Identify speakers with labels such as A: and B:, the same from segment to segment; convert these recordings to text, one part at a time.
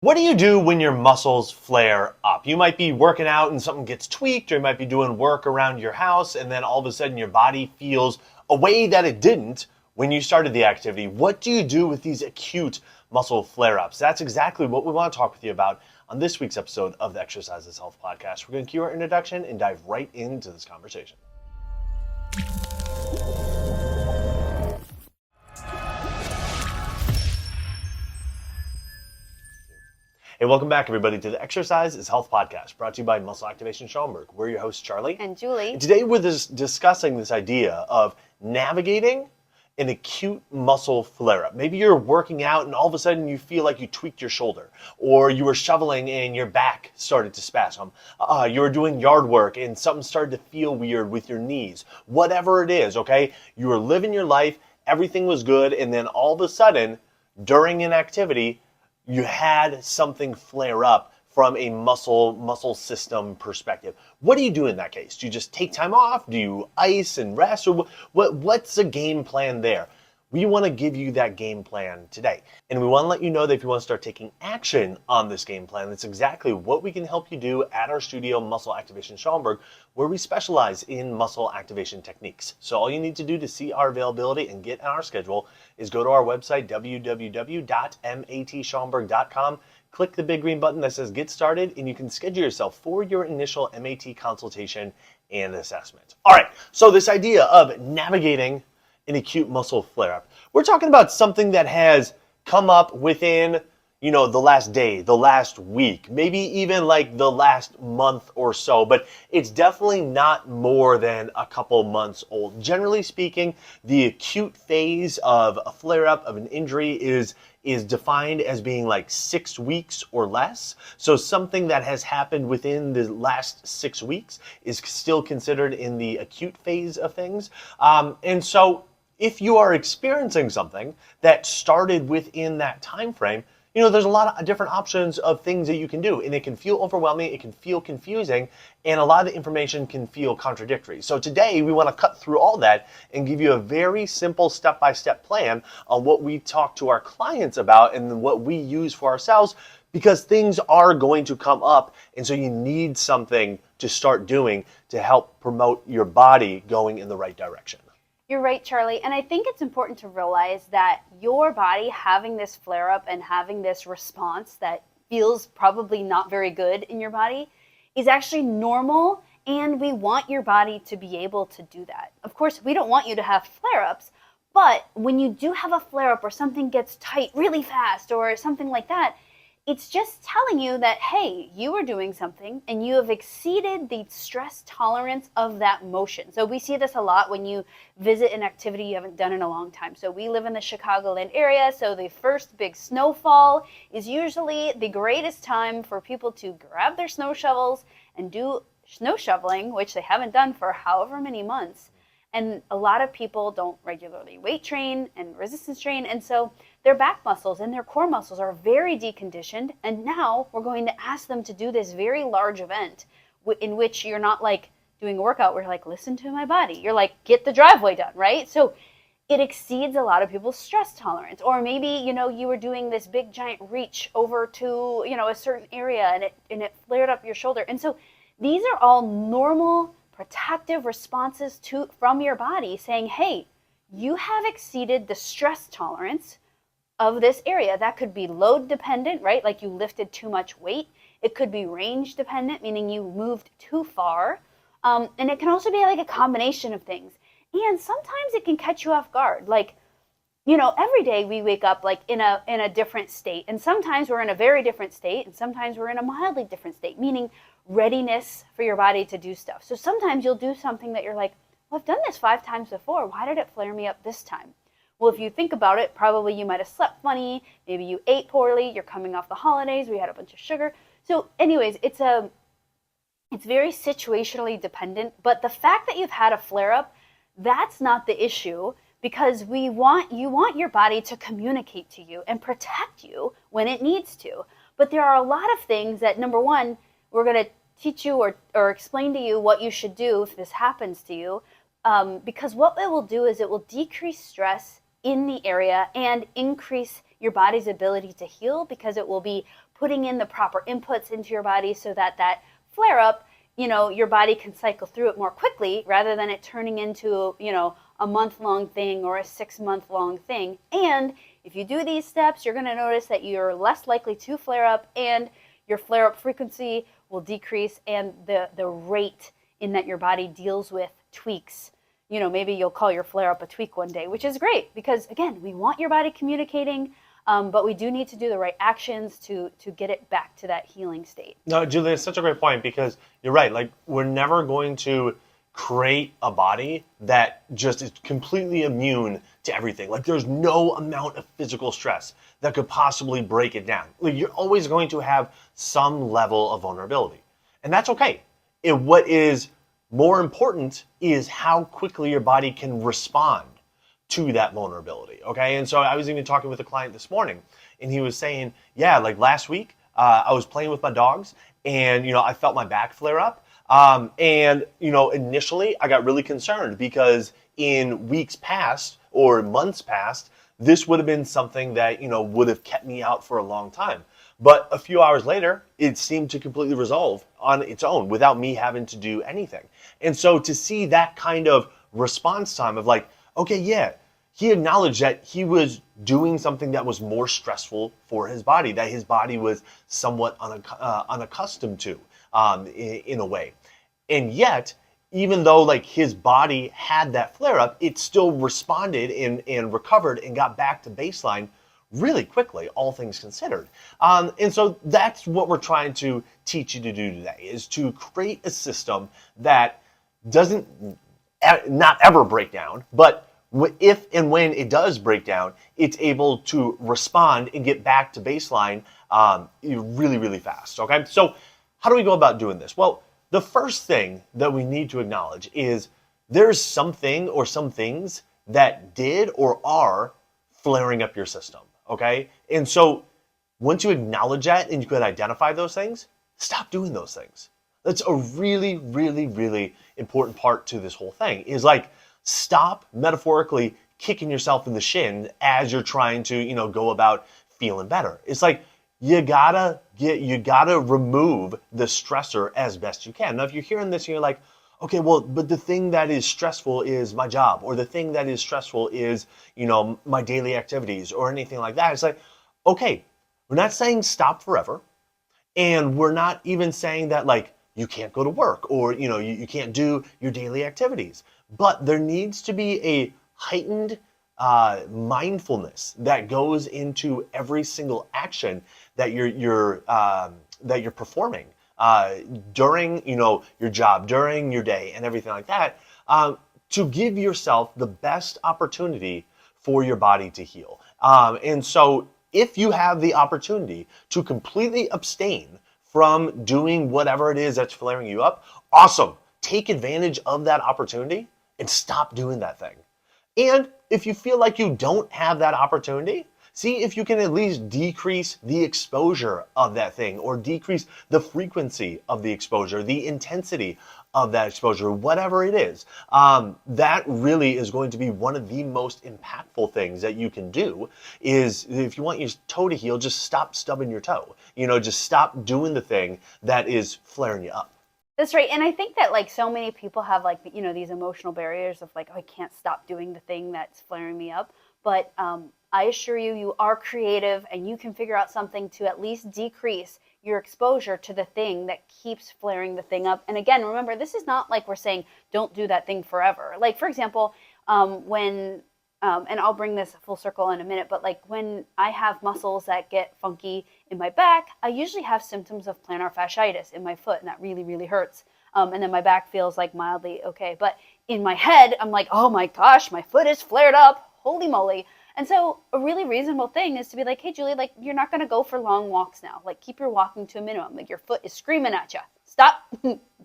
A: What do you do when your muscles flare up? You might be working out and something gets tweaked, or you might be doing work around your house, and then all of a sudden your body feels a way that it didn't when you started the activity. What do you do with these acute muscle flare ups? That's exactly what we want to talk with you about on this week's episode of the Exercise is Health podcast. We're going to cue our introduction and dive right into this conversation. Hey, welcome back, everybody, to the Exercise is Health podcast, brought to you by Muscle Activation Schaumburg. We're your hosts, Charlie
B: and Julie.
A: And today we're discussing this idea of navigating an acute muscle flare-up. Maybe you're working out and all of a sudden you feel like you tweaked your shoulder, or you were shoveling and your back started to spasm. You were doing yard work and something started to feel weird with your knees. Whatever it is, okay? You were living your life, everything was good, and then all of a sudden, during an activity, you had something flare up from a muscle system perspective. What do you do in that case? Do you just take time off? Do you ice and rest? Or what's the game plan there? We want to give you that game plan today. And we want to let you know that if you want to start taking action on this game plan, that's exactly what we can help you do at our studio, Muscle Activation Schaumburg, where we specialize in muscle activation techniques. So all you need to do to see our availability and get on our schedule is go to our website, www.matschaumburg.com, click the big green button that says Get Started, and you can schedule yourself for your initial MAT consultation and assessment. All right, so this idea of navigating an acute muscle flare-up. We're talking about something that has come up within, the last day, the last week, maybe even like the last month or so, but it's definitely not more than a couple months old. Generally speaking, the acute phase of a flare-up of an injury is defined as being like 6 weeks or less. So something that has happened within the last 6 weeks is still considered in the acute phase of things. And so if you are experiencing something that started within that time frame, there's a lot of different options of things that you can do, and it can feel overwhelming, it can feel confusing, and a lot of the information can feel contradictory. So today we want to cut through all that and give you a very simple step-by-step plan on what we talk to our clients about and what we use for ourselves, because things are going to come up, and so you need something to start doing to help promote your body going in the right direction.
B: You're right, Charlie. And I think it's important to realize that your body having this flare-up and having this response that feels probably not very good in your body is actually normal, and we want your body to be able to do that. Of course, we don't want you to have flare-ups, but when you do have a flare-up or something gets tight really fast or something like that, it's just telling you that, hey, you are doing something and you have exceeded the stress tolerance of that motion. So we see this a lot when you visit an activity you haven't done in a long time. So we live in the Chicagoland area, so the first big snowfall is usually the greatest time for people to grab their snow shovels and do snow shoveling, which they haven't done for however many months. And a lot of people don't regularly weight train and resistance train, and so their back muscles and their core muscles are very deconditioned, and now we're going to ask them to do this very large event in which you're not like doing a workout where you're like, listen to my body. You're like, get the driveway done, right? So it exceeds a lot of people's stress tolerance. Or maybe, you were doing this big giant reach over to, a certain area and it flared up your shoulder. And so these are all normal protective responses from your body saying, hey, you have exceeded the stress tolerance of this area. That could be load dependent, right? Like you lifted too much weight. It could be range dependent, meaning you moved too far. And it can also be like a combination of things. And sometimes it can catch you off guard. Like, every day we wake up like in a different state. And sometimes we're in a very different state. And sometimes we're in a mildly different state, meaning readiness for your body to do stuff. So sometimes you'll do something that you're like, well, I've done this 5 times before. Why did it flare me up this time? Well, if you think about it, probably you might have slept funny. Maybe you ate poorly. You're coming off the holidays. We had a bunch of sugar. So anyways, it's very situationally dependent. But the fact that you've had a flare-up, that's not the issue, because you want your body to communicate to you and protect you when it needs to. But there are a lot of things that, number one, we're going to teach you or explain to you what you should do if this happens to you, because what it will do is it will decrease stress in the area and increase your body's ability to heal, because it will be putting in the proper inputs into your body so that that flare up, your body can cycle through it more quickly rather than it turning into, a month-long thing or a 6-month-long thing. And if you do these steps, you're going to notice that you're less likely to flare up, and your flare-up frequency will decrease, and the rate in that your body deals with tweaks. Maybe you'll call your flare-up a tweak one day, which is great because, again, we want your body communicating, but we do need to do the right actions to get it back to that healing state.
A: No, Julie, it's such a great point because you're right. Like, we're never going to create a body that just is completely immune to everything. Like, there's no amount of physical stress that could possibly break it down. Like, you're always going to have some level of vulnerability, and that's okay. And what is more important is how quickly your body can respond to that vulnerability, okay? And so I was even talking with a client this morning, and he was saying, yeah, like last week, I was playing with my dogs, and, I felt my back flare up. And, initially I got really concerned because in weeks past or months past, this would have been something that, would have kept me out for a long time. But a few hours later, it seemed to completely resolve on its own without me having to do anything. And so to see that kind of response time of like, okay, yeah, he acknowledged that he was doing something that was more stressful for his body, that his body was somewhat unaccustomed to in a way. And yet, even though like his body had that flare up, it still responded and recovered and got back to baseline really quickly, all things considered. And so that's what we're trying to teach you to do today, is to create a system that doesn't not ever break down, but if and when it does break down, it's able to respond and get back to baseline really, really fast, okay? So how do we go about doing this? Well, the first thing that we need to acknowledge is there's something or some things that did or are flaring up your system, okay? And so once you acknowledge that and you can identify those things, stop doing those things. That's a really, really, really important part to this whole thing, is like, stop metaphorically kicking yourself in the shin as you're trying to, go about feeling better. It's like, you gotta remove the stressor as best you can. Now, if you're hearing this and you're like, okay, well, but the thing that is stressful is my job, or the thing that is stressful is, my daily activities or anything like that. It's like, okay, we're not saying stop forever. And we're not even saying that like you can't go to work or, you can't do your daily activities. But there needs to be a heightened mindfulness that goes into every single action that you're performing during your job, during your day, and everything like that, to give yourself the best opportunity for your body to heal. And so, if you have the opportunity to completely abstain from doing whatever it is that's flaring you up, awesome. Take advantage of that opportunity and stop doing that thing. And if you feel like you don't have that opportunity, see if you can at least decrease the exposure of that thing, or decrease the frequency of the exposure, the intensity of that exposure, whatever it is. That really is going to be one of the most impactful things that you can do. Is if you want your toe to heal, just stop stubbing your toe. Just stop doing the thing that is flaring you up.
B: That's right. And I think that like so many people have like, these emotional barriers of like, oh, I can't stop doing the thing that's flaring me up. But I assure you, you are creative and you can figure out something to at least decrease your exposure to the thing that keeps flaring the thing up. And again, remember, this is not like we're saying don't do that thing forever. Like, for example, when and I'll bring this full circle in a minute, but like when I have muscles that get funky in my back, I usually have symptoms of plantar fasciitis in my foot, and that really, really hurts. And then my back feels like mildly okay. But in my head, I'm like, oh my gosh, my foot is flared up. Holy moly. And so a really reasonable thing is to be like, hey, Julie, like you're not going to go for long walks now. Like keep your walking to a minimum. Like your foot is screaming at you. Stop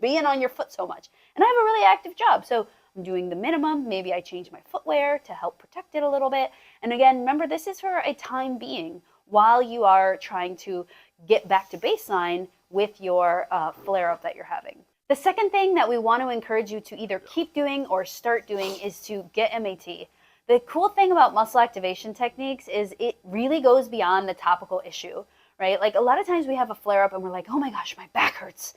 B: being on your foot so much. And I have a really active job. So I'm doing the minimum. Maybe I change my footwear to help protect it a little bit. And again, remember, this is for a time being while you are trying to get back to baseline with your flare-up that you're having. The second thing that we want to encourage you to either keep doing or start doing is to get MAT. The cool thing about muscle activation techniques is it really goes beyond the topical issue, right? Like a lot of times we have a flare up and we're like, oh my gosh, my back hurts.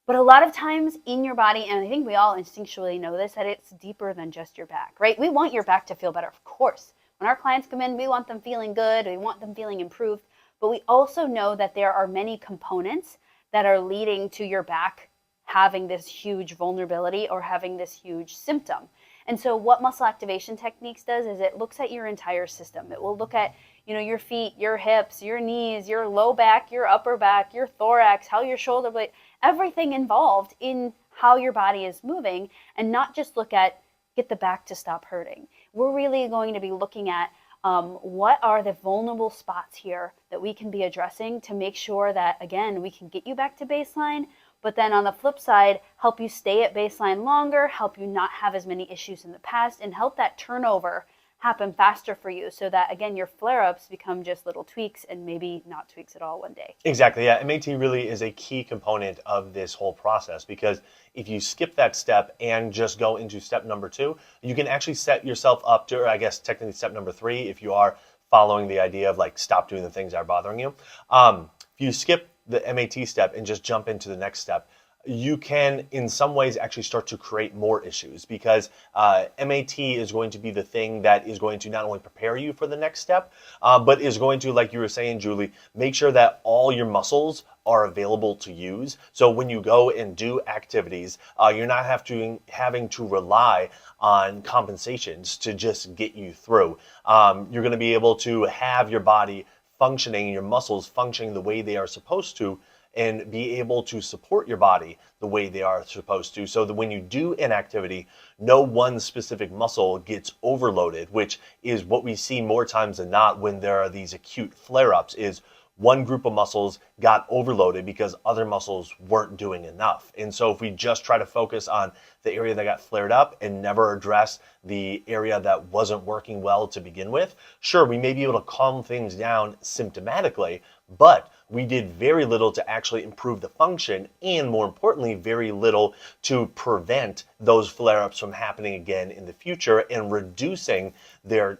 B: But a lot of times in your body, and I think we all instinctually know this, that it's deeper than just your back, right? We want your back to feel better, of course. When our clients come in, we want them feeling good, we want them feeling improved, but we also know that there are many components that are leading to your back having this huge vulnerability or having this huge symptom. And so what muscle activation techniques does is it looks at your entire system. It will look at, your feet, your hips, your knees, your low back, your upper back, your thorax, how your shoulder blade, everything involved in how your body is moving, and not just look at get the back to stop hurting. We're really going to be looking at what are the vulnerable spots here that we can be addressing to make sure that, again, we can get you back to baseline, but then on the flip side, help you stay at baseline longer, help you not have as many issues in the past, and help that turnover happen faster for you so that, again, your flare-ups become just little tweaks and maybe not tweaks at all one day.
A: Exactly. Yeah. MAT really is a key component of this whole process, because if you skip that step and just go into step number 2, you can actually set yourself up to, or I guess technically step number 3, if you are following the idea of like stop doing the things that are bothering you. If you skip the MAT step and just jump into the next step, you can in some ways actually start to create more issues, because MAT is going to be the thing that is going to not only prepare you for the next step, but is going to, like you were saying, Julie, make sure that all your muscles are available to use. So when you go and do activities, you're not having to rely on compensations to just get you through. You're going to be able to have your body functioning, your muscles functioning the way they are supposed to, and be able to support your body the way they are supposed to, so that when you do an activity, no one specific muscle gets overloaded, which is what we see more times than not when there are these acute flare-ups, is one group of muscles got overloaded because other muscles weren't doing enough. And so if we just try to focus on the area that got flared up and never address the area that wasn't working well to begin with, sure, we may be able to calm things down symptomatically, but we did very little to actually improve the function, and more importantly, very little to prevent those flare-ups from happening again in the future and reducing their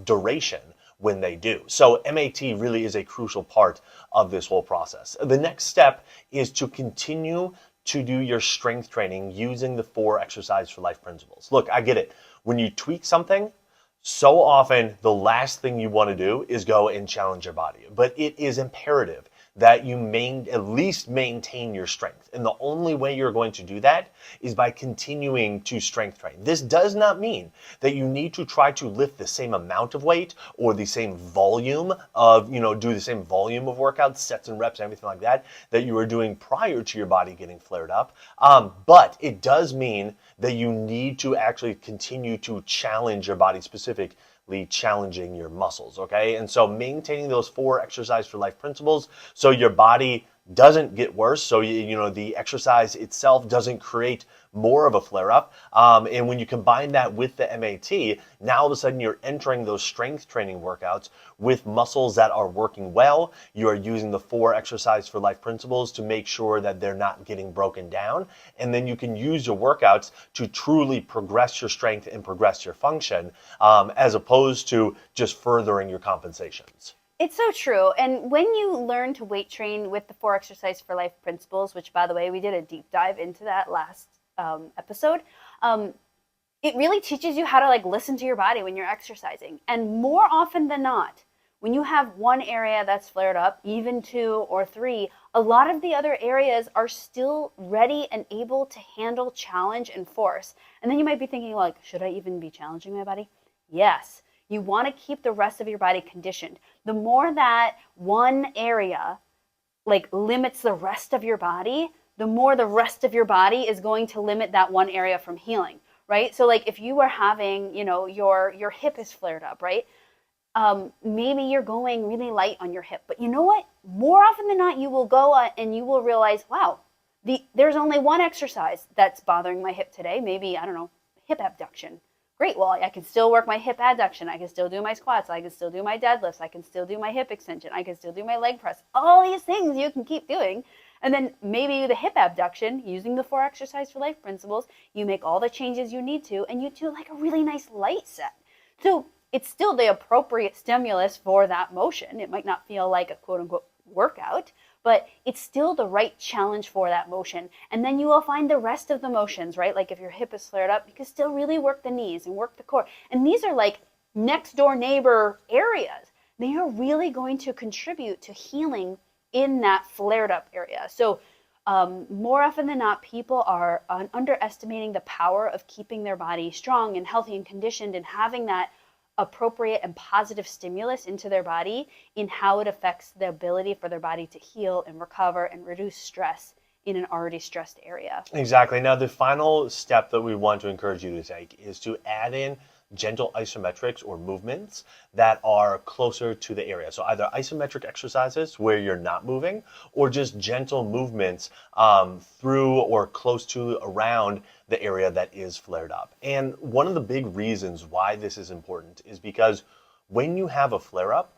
A: duration when they do. So MAT really is a crucial part of this whole process. The next step is to continue to do your strength training using the 4 exercise for life principles. Look, I get it. When you tweak something, so often the last thing you want to do is go and challenge your body. But it is imperative that you at least maintain your strength. And the only way you're going to do that is by continuing to strength train. This does not mean that you need to try to lift the same amount of weight or the same volume of, do the same volume of workouts, sets and reps, everything like that you were doing prior to your body getting flared up. But it does mean that you need to actually continue to challenge your body, specifically challenging your muscles, okay? And so maintaining those 4 exercise for life principles so your body doesn't get worse, so the exercise itself doesn't create more of a flare-up. And when you combine that with the MAT, now all of a sudden you're entering those strength training workouts with muscles that are working well. You are using the 4 exercise for life principles to make sure that they're not getting broken down. And then you can use your workouts to truly progress your strength and progress your function, as opposed to just furthering your compensations.
B: It's so true. And when you learn to weight train with the 4 exercise for life principles, which by the way, we did a deep dive into that last episode, it really teaches you how to listen to your body when you're exercising. And more often than not, when you have one area that's flared up, even 2 or 3, a lot of the other areas are still ready and able to handle challenge and force. And then you might be thinking should I even be challenging my body? Yes. You want to keep the rest of your body conditioned. The more that one area limits the rest of your body, the more the rest of your body is going to limit that one area from healing, right? So if you are having, your hip is flared up, right? Maybe you're going really light on your hip, but you know what? More often than not, you will go and you will realize, wow, there's only one exercise that's bothering my hip today. Maybe, I don't know, hip abduction. Great, well, I can still work my hip adduction. I can still do my squats. I can still do my deadlifts. I can still do my hip extension. I can still do my leg press. All these things you can keep doing. And then maybe the hip abduction, using the 4 exercise for life principles, you make all the changes you need to, and you do a really nice light set. So it's still the appropriate stimulus for that motion. It might not feel like a quote unquote workout, but it's still the right challenge for that motion. And then you will find the rest of the motions, right? Like if your hip is flared up, you can still really work the knees and work the core. And these are like next door neighbor areas. They are really going to contribute to healing in that flared up area. So more often than not, people are underestimating the power of keeping their body strong and healthy and conditioned and having that appropriate and positive stimulus into their body in how it affects the ability for their body to heal and recover and reduce stress in an already stressed area.
A: Exactly. Now, the final step that we want to encourage you to take is to add in gentle isometrics or movements that are closer to the area. So either isometric exercises where you're not moving, or just gentle movements through or close to around the area that is flared up. And one of the big reasons why this is important is because when you have a flare up,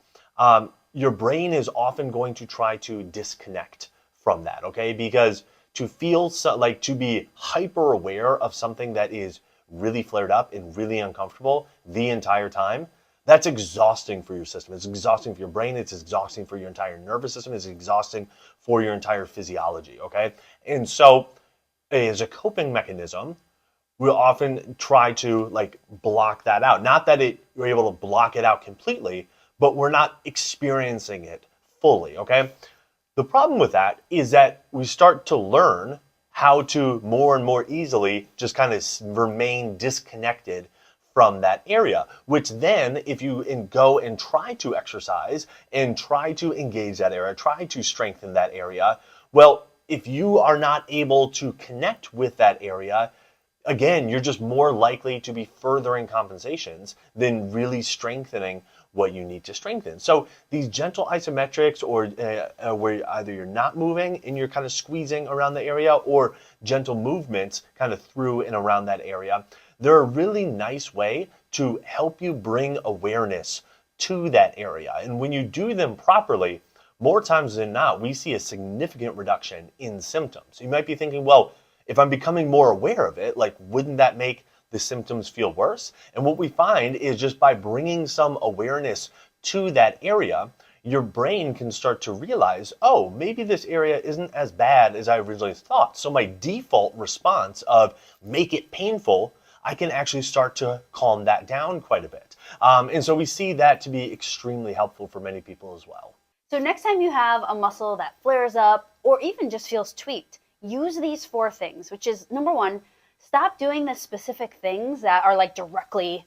A: your brain is often going to try to disconnect from that, okay? Because to feel like to be hyper aware of something that is really flared up and really uncomfortable the entire time, that's exhausting for your system. It's exhausting for your brain. It's exhausting for your entire nervous system. It's exhausting for your entire physiology, okay? And so as a coping mechanism, we'll often try to like block that out. Not that we're able to block it out completely, but we're not experiencing it fully, okay? The problem with that is that we start to learn how to more and more easily just kind of remain disconnected from that area, which then if you go and try to exercise and try to engage that area, try to strengthen that area, well, if you are not able to connect with that area, again, you're just more likely to be furthering compensations than really strengthening what you need to strengthen. So these gentle isometrics or where either you're not moving and you're kind of squeezing around the area, or gentle movements kind of through and around that area, they're a really nice way to help you bring awareness to that area. And when you do them properly, more times than not, we see a significant reduction in symptoms. You might be thinking, well, if I'm becoming more aware of it, like, wouldn't that make the symptoms feel worse? And what we find is just by bringing some awareness to that area, your brain can start to realize, oh, maybe this area isn't as bad as I originally thought. So my default response of make it painful, I can actually start to calm that down quite a bit. And so we see that to be extremely helpful for many people as well.
B: So next time you have a muscle that flares up or even just feels tweaked, use these 4 things, which is number 1, stop doing the specific things that are like directly,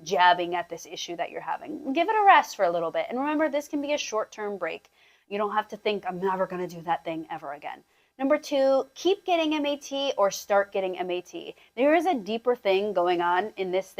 B: jabbing at this issue that you're having. Give it a rest for a little bit. And remember, this can be a short-term break. You don't have to think, I'm never going to do that thing ever again. Number 2, keep getting MAT or start getting MAT. There is a deeper thing going on in this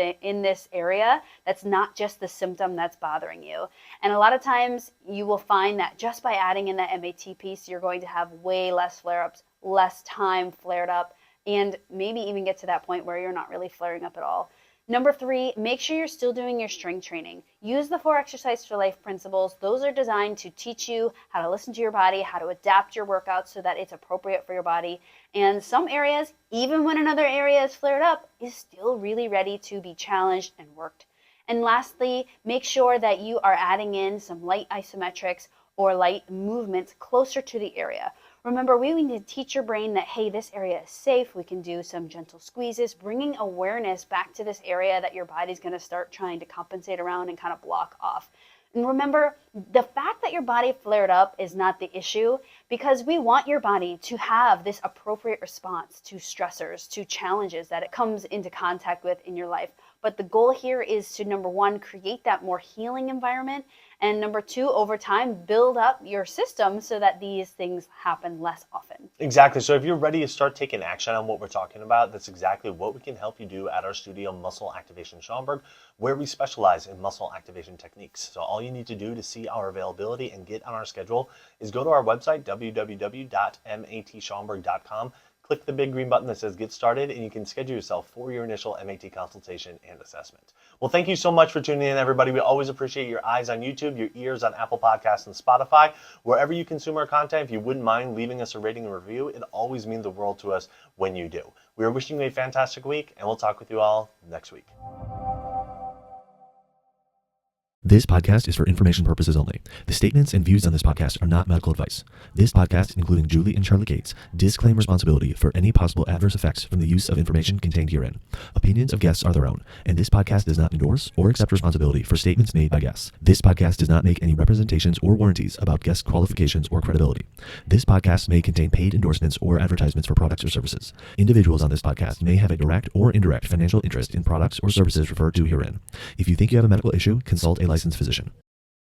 B: area that's not just the symptom that's bothering you. And a lot of times you will find that just by adding in that MAT piece, you're going to have way less flare-ups, less time flared up, and maybe even get to that point where you're not really flaring up at all. Number 3, make sure you're still doing your strength training. Use the 4 Exercise for Life principles. Those are designed to teach you how to listen to your body, how to adapt your workouts so that it's appropriate for your body. And some areas, even when another area is flared up, is still really ready to be challenged and worked. And lastly, make sure that you are adding in some light isometrics or light movements closer to the area. Remember, we need to teach your brain that, hey, this area is safe. We can do some gentle squeezes, bringing awareness back to this area that your body's going to start trying to compensate around and kind of block off. And remember, the fact that your body flared up is not the issue, because we want your body to have this appropriate response to stressors, to challenges that it comes into contact with in your life. But the goal here is to, number 1, create that more healing environment, and number 2, over time, build up your system so that these things happen less often.
A: Exactly. So if you're ready to start taking action on what we're talking about, that's exactly what we can help you do at our studio, Muscle Activation Schaumburg, where we specialize in muscle activation techniques. So all you need to do to see our availability and get on our schedule is go to our website, www.matschaumburg.com. Click the big green button that says Get Started, and you can schedule yourself for your initial MAT consultation and assessment. Well, thank you so much for tuning in, everybody. We always appreciate your eyes on YouTube, your ears on Apple Podcasts and Spotify. Wherever you consume our content, if you wouldn't mind leaving us a rating and review, it always means the world to us when you do. We are wishing you a fantastic week, and we'll talk with you all next week.
C: This podcast is for information purposes only. The statements and views on this podcast are not medical advice. This podcast, including Julie and Charlie Gates, disclaim responsibility for any possible adverse effects from the use of information contained herein. Opinions of guests are their own, and this podcast does not endorse or accept responsibility for statements made by guests. This podcast does not make any representations or warranties about guest qualifications or credibility. This podcast may contain paid endorsements or advertisements for products or services. Individuals on this podcast may have a direct or indirect financial interest in products or services referred to herein. If you think you have a medical issue, consult a licensed physician.